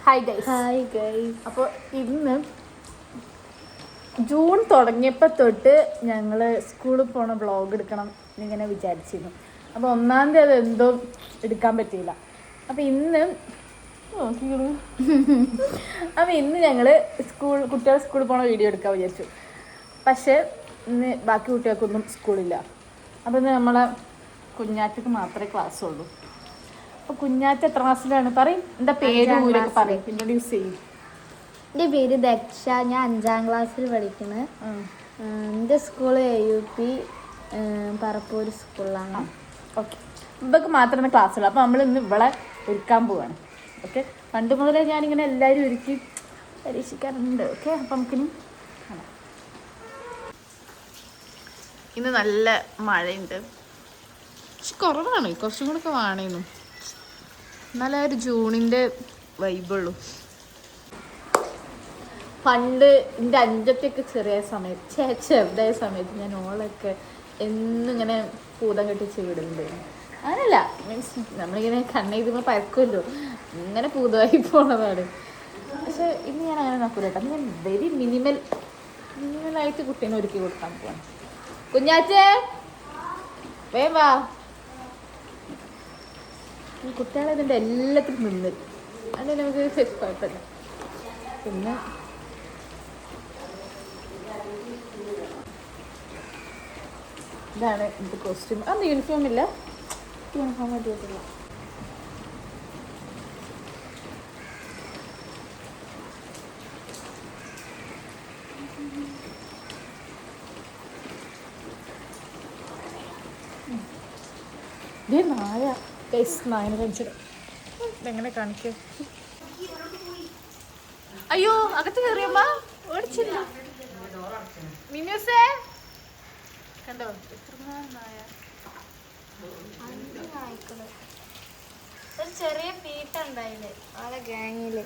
Hi guys. അപ്പോൾ ഇന്ന് June തുടങ്ങിയപ്പോൾ തൊട്ട് ഞങ്ങൾ സ്കൂളിൽ പോണ വ്ളോഗ് എടുക്കണം എന്നിങ്ങനെ വിചാരിച്ചിരുന്നു. അപ്പോൾ 1-ാം തീയതി അത് എന്തോ എടുക്കാൻ പറ്റിയില്ല. അപ്പോൾ ഇന്ന് ഞങ്ങൾ കുട്ടികൾ സ്കൂളിൽ പോണ വീഡിയോ എടുക്കാൻ വിചാരിച്ചു. പക്ഷേ ഇന്ന് ബാക്കി കുട്ടികൾക്കൊന്നും സ്കൂളില്ല. അപ്പോൾ ഇന്ന് നമ്മളെ കുഞ്ഞാറ്റക്ക് മാത്രമേ ക്ലാസ് ഉള്ളൂ. അപ്പോൾ കുഞ്ഞാറ്റ എത്ര ക്ലാസ്സിലാണ്? പറയും എന്താ പേര് ഊരൊക്കെ പറയും, ഇൻട്രൊഡ്യൂസ് ചെയ്യും. എൻ്റെ പേര് ദക്ഷ. ഞാൻ 5-ാം ക്ലാസ്സിൽ പഠിക്കുന്നത്. എൻ്റെ സ്കൂൾ AUP പറപ്പൂർ സ്കൂളിലാണ്. ഓക്കെ, ഇവർക്ക് മാത്രമേ ക്ലാസ്സുള്ളൂ. അപ്പോൾ നമ്മൾ ഇന്ന് ഇവളെ ഒരുക്കാൻ പോവാണ്. ഓക്കെ, പണ്ട് മുതലേ ഞാനിങ്ങനെ എല്ലാവരും ഒരുക്കി പരീക്ഷിക്കാറുണ്ട്. ഓക്കെ, അപ്പം നമുക്കിനി കാണാം. ഇന്ന് നല്ല മഴയുണ്ട്, പക്ഷെ കുറവാണ്, കുറച്ചും കൂടെ ഒക്കെ വേണേന്നു. എന്നാലേ ഒരു ജൂണിൻ്റെ വൈബുള്ളൂ. പണ്ട് എൻ്റെ അഞ്ചൊക്കെ ചെറിയ സമയത്ത് ചെറുതായ സമയത്ത് ഞാൻ ഓളൊക്കെ എന്നിങ്ങനെ പൂതം കെട്ടിച്ച് വിടുന്നുണ്ടായിരുന്നു. അങ്ങനല്ല, മീൻസ് നമ്മളിങ്ങനെ കണ്ണെഴുതുമ്പോൾ പരക്കുമല്ലോ, ഇങ്ങനെ പൂതമായി പോണതാണ്. പക്ഷെ ഇന്ന് ഞാൻ അങ്ങനെ നോക്കൂല കേട്ടോ. ഞാൻ വെരി മിനിമലായിട്ട് കുട്ടീനെ ഒരുക്കി കൊടുക്കാൻ പോവാണ്. കുഞ്ഞാച്ചേ വേഗം വാ. ഈ കുട്ടികളെ ഇതിൻ്റെ എല്ലാത്തിനും നിന്ന് അതിന് നമുക്ക് കുഴപ്പമില്ല. പിന്നെ ഇതാണ് എനിക്ക് കോസ്റ്റ്യൂം. അന്ന് യൂണിഫോം ഇല്ല, യൂണിഫോം പറ്റിയിട്ടില്ല. നായ നായനെ കാണിച്ചിട്ട് എങ്ങനെ കാണിക്ക? അയ്യോ, അകത്ത് കയറിയമ്മ ഓടിച്ചില്ല. മിന്നൂസേ കണ്ടോ നായ? ഒരു ചെറിയ പീട്ട ഉണ്ടായില്ലേ ആളെ ഗാങ്ങില്.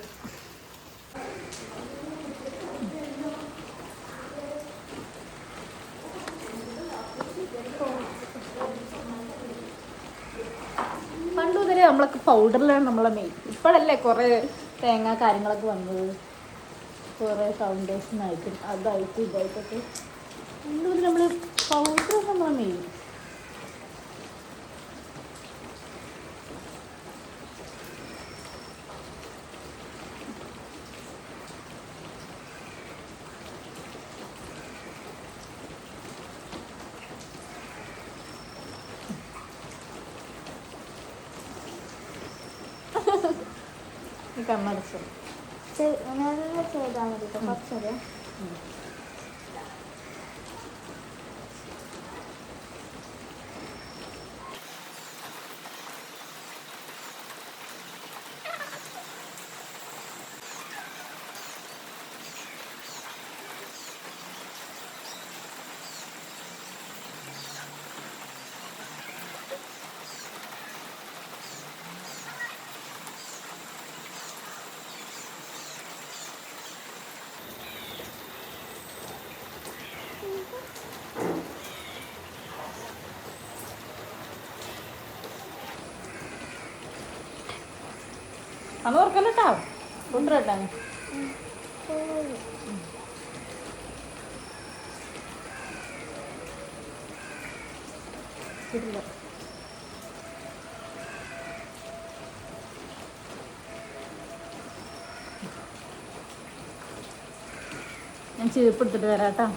പണ്ട് മുതലേ നമ്മളൊക്കെ പൗഡറിലാണ് നമ്മളെ മെയിൻ. ഇപ്പോഴല്ലേ കുറേ തേങ്ങ കാര്യങ്ങളൊക്കെ വന്നത്, കുറേ ഫൗണ്ടേഷൻ ആയിട്ടും അതായിട്ടും ഇതായിട്ടൊക്കെ. പണ്ട് മുതൽ നമ്മൾ പൗഡർ നമ്മളെ മെയിൻ. കണ്ണടച്ചു നല്ല ചെയ്താൽ മതി കേട്ടോ, കുറച്ചത്. അത് ഓർക്കല്ലോ കേട്ടോ, കൊണ്ടുവരട്ടാണ്. ഞാൻ ചീർപ്പെടുത്തിട്ട് വരാം കേട്ടോ.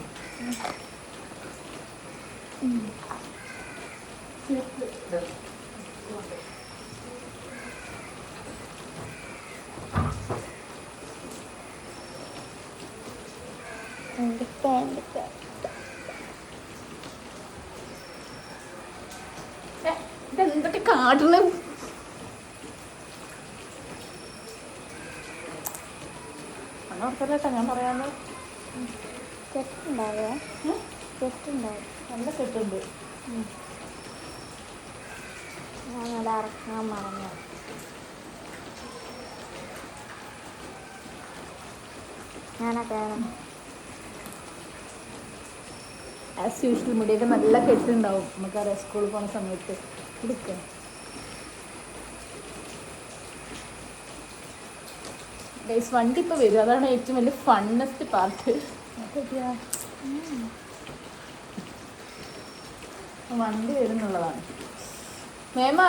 ഇതെന്തൊക്കെ കാട്ടില് ഓർക്കല്ലേട്ടാ ഞാൻ പറയാമോ. കെട്ടുണ്ടാവും. നല്ല കെട്ടുണ്ട്. ഞാനത് അറക്കാൻ മറന്നു. ഞാനൊക്കെ ആസ് യൂഷ്വൽ മുടിയൊക്കെ നല്ല കെട്ടുണ്ടാവും. നമുക്കറിയാം സ്കൂളിൽ പോകുന്ന സമയത്ത് കൊടുക്കുക. ഗൈസ് വണ്ടി ഇപ്പോൾ വരും, അതാണ് ഏറ്റവും വലിയ ഫണ്ണസ്റ്റ് പാർട്ട്. വണ്ടി വരുന്നുള്ളതാണ്. മേമ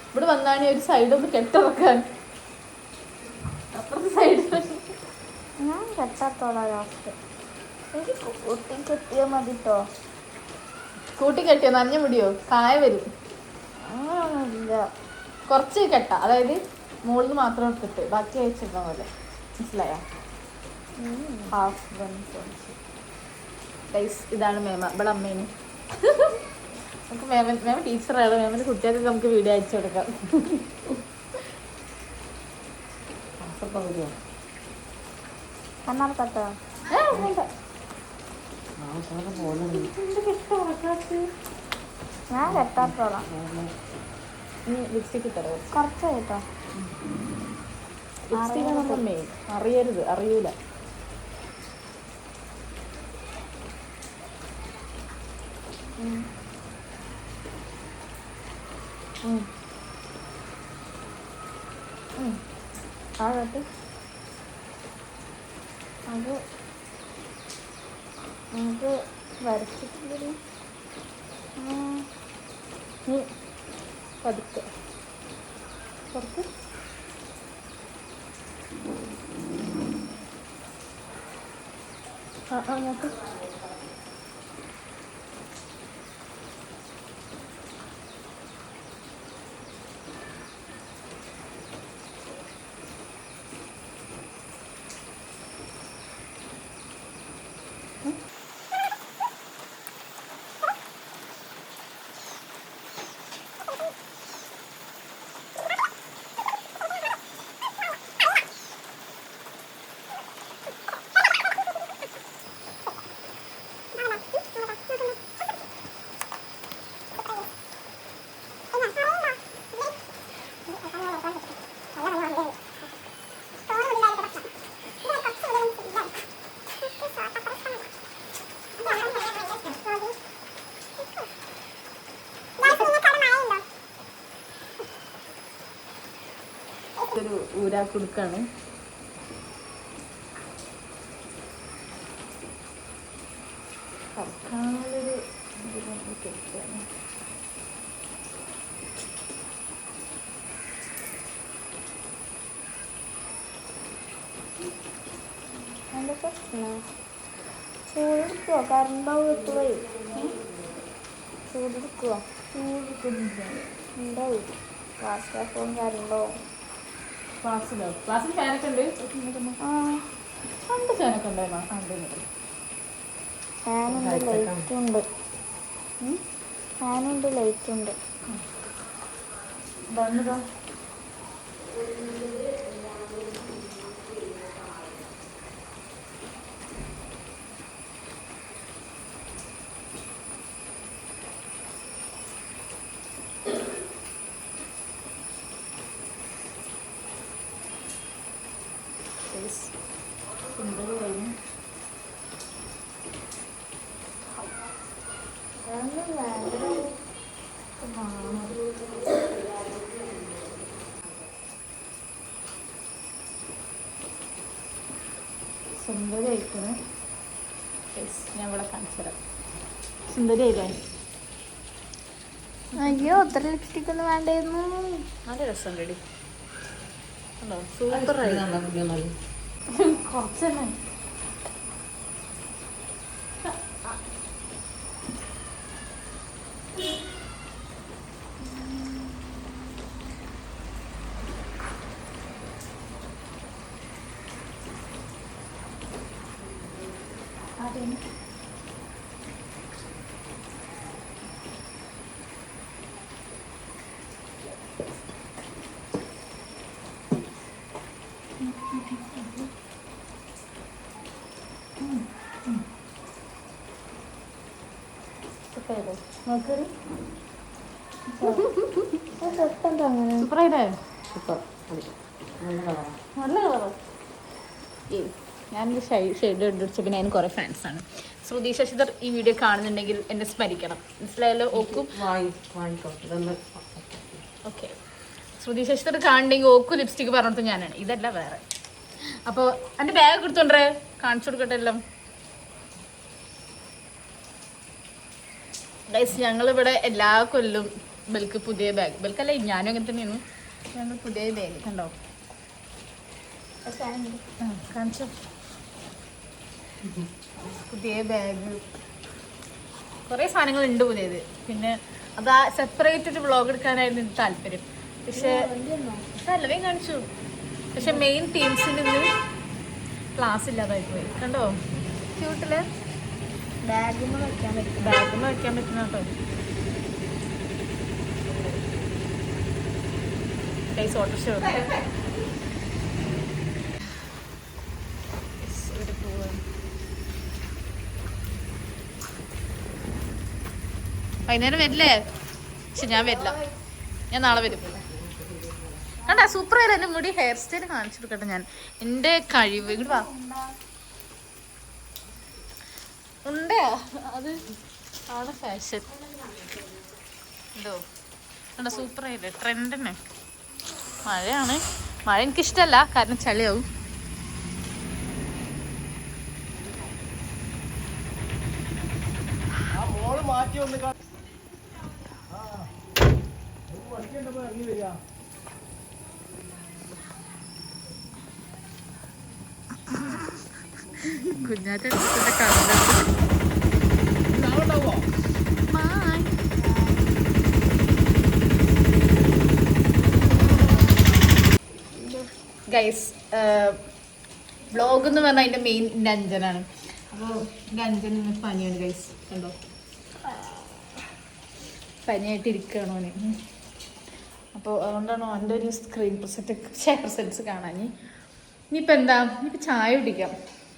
ഇവിടെ വന്നാണ് ഒരു സൈഡൊന്ന് കെട്ടിറക്കാൻ. അപ്പുറത്തെ സൈഡ് ഞാൻ കെട്ടാത്തോളാം ലാസ്റ്റ്. എനിക്ക് കൂട്ടി കെട്ടിയാൽ മതി കേട്ടോ. കൂട്ടി കെട്ടിയോ? നനഞ്ഞ മുടിയോ? കായ വരും. അങ്ങനെയൊന്നുമില്ല. കുറച്ച് കെട്ട, അതായത് മുകളിൽ മാത്രം എടുത്തിട്ട് ബാക്കി അയച്ചിരുന്ന പോലെ. മനസ്സിലായോ? ഹാഫ് ഗൈസ് ഇതാണ് മേമ, ഇവിടെ അമ്മേന്. നമുക്ക് മേമ ടീച്ചറാണ്. മേമൻ്റെ കുട്ടികൾക്ക് നമുക്ക് വീഡിയോ അയച്ചു കൊടുക്കാം. കണ്ണടക്കട്ടോ? ഞാൻ കെട്ടാത്തോളാം. ലിപ്സ്റ്റിക് തരാം കുറച്ച് കേട്ടോ. ലിപ്സ്റ്റിക് നമ്മുടെ മെയിൻ. അറിയരുത്, അറിയൂല. ആകട്ടെ അത് നമുക്ക് വരച്ചിട്ടില്ല. പതുക്കെ പുറത്ത് അങ്ങോട്ട് ഒരു ഊരാ കൊടുക്കാണ്. കറക്കാനൊരു അതിൻ്റെ പ്രശ്നം ചൂടെടുക്കുവോ? കറണ്ടാവും എത്തുകയും ചൂടെടുക്കുവോ? ഉണ്ടാവും. ക്ലാസ്സിലാക്കും കറണ്ടോ? ക്ലാസ്സിലോ? ക്ലാസ്സിൽ ഫാനൊക്കെ ഉണ്ട്. പണ്ട് ഫാനൊക്കെ ഉണ്ടായിരുന്നു. ഫാനുണ്ട്, ലൈറ്റുണ്ട്. ഫാനുണ്ട്, ലൈറ്റുണ്ട്. ബണ്ണുതാ സുന്ദരി കഴിഞ്ഞു. സുന്ദരി ആയിക്കണ്. ഞാൻ ഇവിടെ കാണിച്ചു തരാം. സുന്ദരി ആയില്ലേ? അയ്യോ അത്ര ലിപ്സ്റ്റിക് ഒന്നും വേണ്ടായിരുന്നു. നല്ല രസം റെഡി. സൂപ്പറായി. കുറച്ച് തന്നെ. നോക്കറി അങ്ങനെ സൂപ്പറായില്ലേ? നല്ല കളറോ? ഞാനൊരു ഷെയ്ഡ് കണ്ടുപിടിച്ച പിന്നെ അതിന് കുറേ ഫാൻസാണ്. ശ്രുതി ശശിധർ ഈ വീഡിയോ കാണുന്നുണ്ടെങ്കിൽ എന്നെ സ്മരിക്കണം. മനസ്സിലായല്ലോ? ഓക്കും ഓക്കെ. ശ്രുതി ശശിധർ കാണുന്നുണ്ടെങ്കിൽ ഓക്കും ലിപ്സ്റ്റിക്ക് പറഞ്ഞിട്ട് ഞാനാണ്. ഇതല്ല വേറെ. അപ്പോൾ എൻ്റെ ബാഗ് കൊടുത്തോണ്ടേ കാണിച്ചു കൊടുക്കട്ടെ എല്ലാം. ഗൈസ് ഞങ്ങളിവിടെ എല്ലാ കൊല്ലും ബൽക്ക് പുതിയ ബാഗ്, ബൽക്കല്ല ഞാനും അങ്ങനെ തന്നെയാണ്, ഞങ്ങൾ പുതിയ ബാഗ് കണ്ടോ കാണിച്ചോ, പുതിയ ബാഗ് കുറേ സാധനങ്ങളുണ്ട് പുതിയത്. പിന്നെ അതാ സെപ്പറേറ്റ് ഒരു വ്ളോഗ് എടുക്കാനായിരുന്നു എനിക്ക് താല്പര്യം, പക്ഷേ നല്ലവേ കാണിച്ചു. പക്ഷെ മെയിൻ ടീംസിൽ നിന്ന് ക്ലാസ് ഇല്ലാതായി പോയി കണ്ടോ. ക്യൂട്ടില് ബാഗുമ്മ വയ്ക്കാൻ പറ്റുന്ന കേട്ടോ. ഗൈസ് ഓട്ടോറിക്ഷ വൈകുന്നേരം വരില്ലേ? പക്ഷെ ഞാൻ വരില്ല, ഞാൻ നാളെ വരും. കണ്ടാ സൂപ്പർ ആയാലും എൻ്റെ മുടി ഹെയർ സ്റ്റൈൽ കാണിച്ചു കൊടുക്കട്ടെ ഞാൻ, എൻ്റെ കഴിവ്. ഇങ്ങോട്ട് വാ. ഉണ്ടേ അത് ആണ് ഫാഷൻ. എന്തോ കണ്ടാ സൂപ്പർ ആയില്ലേ, ട്രെൻഡ് തന്നെ. മഴയാണ്, മഴ എനിക്കിഷ്ടമല്ല കാരണം ചളിയാവും. കുഞ്ഞാറ്റ ഗൈസ് വ്ളോഗ് എന്ന് പറഞ്ഞാൽ അതിൻ്റെ മെയിൻ എൻ്റെ അഞ്ജനാണ്. അപ്പോൾ എൻ്റെ അഞ്ജന് പനിയാണ് ഗൈസ്, കണ്ടോ പനിയായിട്ട് ഇരിക്കുകയാണോ ഓന്. അപ്പോൾ അതുകൊണ്ടാണ് അവൻ്റെ ഒരു സ്ക്രീൻ പ്രസൻസ് കാണാൻ. ഇനിയിപ്പോൾ എന്താ, ഇനിയിപ്പോൾ ചായ കുടിക്കാം,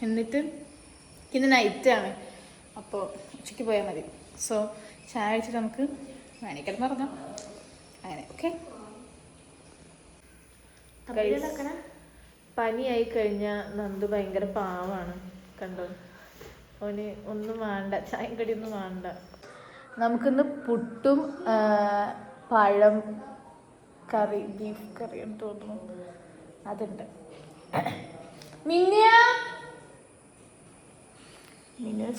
എന്നിട്ട് ഇന്ന് നൈറ്റാണ്, അപ്പോൾ ഉച്ചയ്ക്ക് പോയാൽ മതി. സോ ചായ കഴിച്ചിട്ട് നമുക്ക് വേണിക്കിടന്ന് ഇറങ്ങാം അങ്ങനെ. ഓക്കെ പനിയായി കഴിഞ്ഞാൽ നന്ദു ഭയങ്കര പാവാണ് കണ്ടോ. അവന് ഒന്നും വേണ്ട, ചായ കടിയൊന്നും വേണ്ട. നമുക്കിന്ന് പുട്ടും പഴം കറി, ബീഫ് കറി എന്ന് തോന്നുന്നു, അതുണ്ട്. മിന്നിയ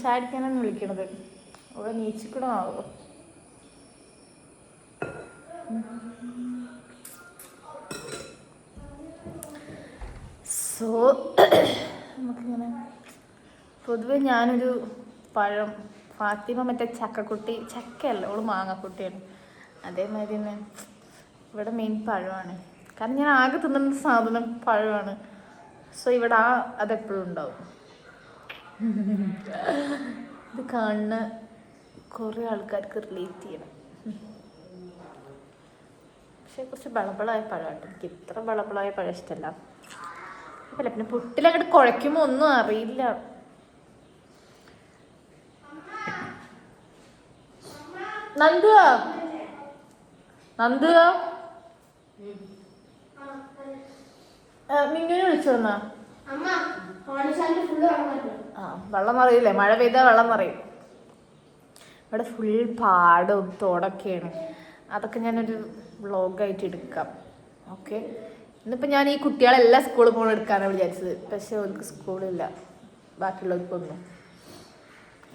ചായ അടിക്കാനാണ് വിളിക്കണത്, അവിടെ നീച്ചിക്കൂടെ ആവോ. സോ നമുക്കിങ്ങനെ പൊതുവെ ഞാനൊരു പഴം, ഫാത്തിമ മറ്റേ ചക്കക്കുട്ടി, ചക്കയല്ല ഓള് മാങ്ങക്കുട്ടിയാണ്, അതേമാതിരി തന്നെ ഇവിടെ മെയിൻ പഴമാണ്. കാരണം ഞാൻ ആകെ തിന്നുന്ന സാധനം പഴമാണ്. സോ ഇവിടെ അതെപ്പോഴും ഉണ്ടാവും. ഇത് കാണുന്ന കുറേ ആൾക്കാർക്ക് റിലേറ്റ് ചെയ്യണം. പക്ഷെ കുറച്ച് ബളബളായ പഴമാട്ടോ, എനിക്ക് ഇത്ര ബളബളായ പഴം ഇഷ്ടമല്ല. അല്ല പിന്നെ പുട്ടിലങ്ങോട്ട് കുഴയ്ക്കുമ്പോൾ ഒന്നും അറിയില്ല. നന്ദുവാ മിന്നുവിനെ വിളിച്ചു വന്നാ? ആ വെള്ളം നിറയില്ലേ, മഴ പെയ്താൽ വെള്ളം നിറയും. ഇവിടെ ഫുൾ പാടും തോടൊക്കെയാണ്, അതൊക്കെ ഞാനൊരു വ്ളോഗായിട്ട് എടുക്കാം. ഓക്കെ ഇന്നിപ്പോൾ ഞാൻ ഈ കുട്ടികളെല്ലാം സ്കൂളിൽ പോകണം എടുക്കാനാണ് വിചാരിച്ചത്, പക്ഷെ അവർക്ക് സ്കൂളില്ല, ബാക്കിയുള്ളവർക്കൊന്നും,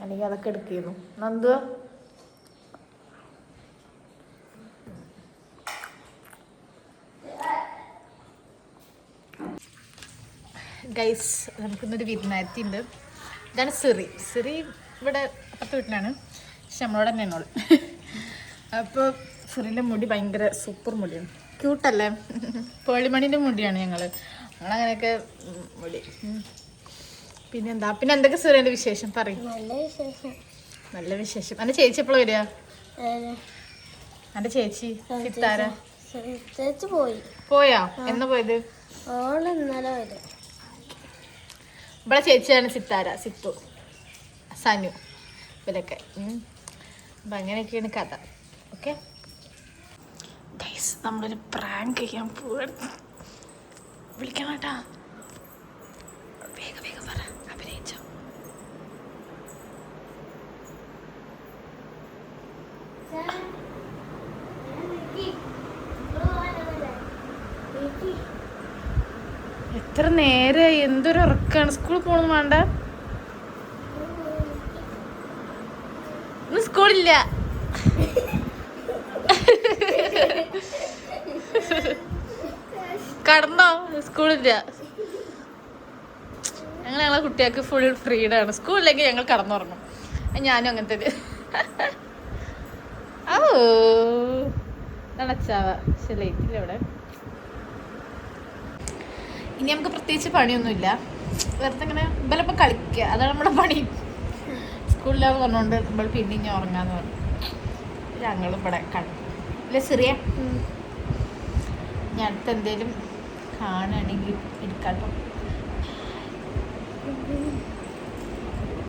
അല്ലെങ്കിൽ അതൊക്കെ എടുക്കുന്നു. നന്ദു ഗൈസ് നമുക്കിന്നൊരു വിരുന്നാരത്തി ഉണ്ട്. ഇതാണ് സിറി ഇവിടെ അപ്പുറത്തെ വീട്ടിലാണ്, പക്ഷെ നമ്മളോട് തന്നെയാണ് ഓള്. അപ്പോൾ സിറിൻ്റെ മുടി ഭയങ്കര സൂപ്പർ മുടിയാണ്, ക്യൂട്ടല്ലേ, പേളിമണിൻ്റെ മുടിയാണ് ഞങ്ങളങ്ങനെയൊക്കെ മുടി. പിന്നെ എന്തൊക്കെ സിറിൻ്റെ വിശേഷം പറയും? നല്ല വിശേഷം. എൻ്റെ ചേച്ചി എപ്പോഴും വരിക? എൻ്റെ ചേച്ചി സിത്താര പോയാ? എന്നാ പോയത്? ഇവിടെ ചേച്ചിയാണ് സിത്താര, സിത്തു, സനു, ഇവരൊക്കെ. അപ്പം അങ്ങനെയൊക്കെയാണ് കഥ. ഓക്കെ ഗൈസ് നമ്മളൊരു പ്രാങ്ക് ചെയ്യാൻ പോവാണ്, വിളിക്കണം കേട്ടാ. വേഗം പറ, അഭിനയിച്ചോ. എത്ര നേരമായി, എന്തൊരു ഉറക്കാണ്. സ്കൂളിൽ പോകണം വേണ്ട, ഇന്ന് സ്കൂളില്ല. കടന്നോ, സ്കൂളില്ല. ഞങ്ങളെ കുട്ടികൾക്ക് ഫുൾ ഫ്രീഡാണ്. സ്കൂളില്ലെങ്കിൽ ഞങ്ങൾ കടന്നുറങ്ങും. ഞാനും അങ്ങനത്തെ ഓ നടച്ചാവ. പക്ഷെ ലേറ്റില്ല ഇവിടെ. ഇനി നമുക്ക് പ്രത്യേകിച്ച് പണിയൊന്നുമില്ല, വെറുതെ ഇങ്ങനെ ഇവലപ്പം കളിക്കുക, അതാണ് നമ്മുടെ പണി. സ്കൂളിലാന്ന് പറഞ്ഞുകൊണ്ട് നമ്മൾ പിന്നെ ഇനി ഉറങ്ങാന്ന് പറഞ്ഞു. ഞങ്ങളും ഇവിടെ കളി അല്ലേ ചെറിയ. ഞാൻ അടുത്ത് എന്തേലും കാണുകയാണെങ്കിൽ എടുക്കാട്ടോ.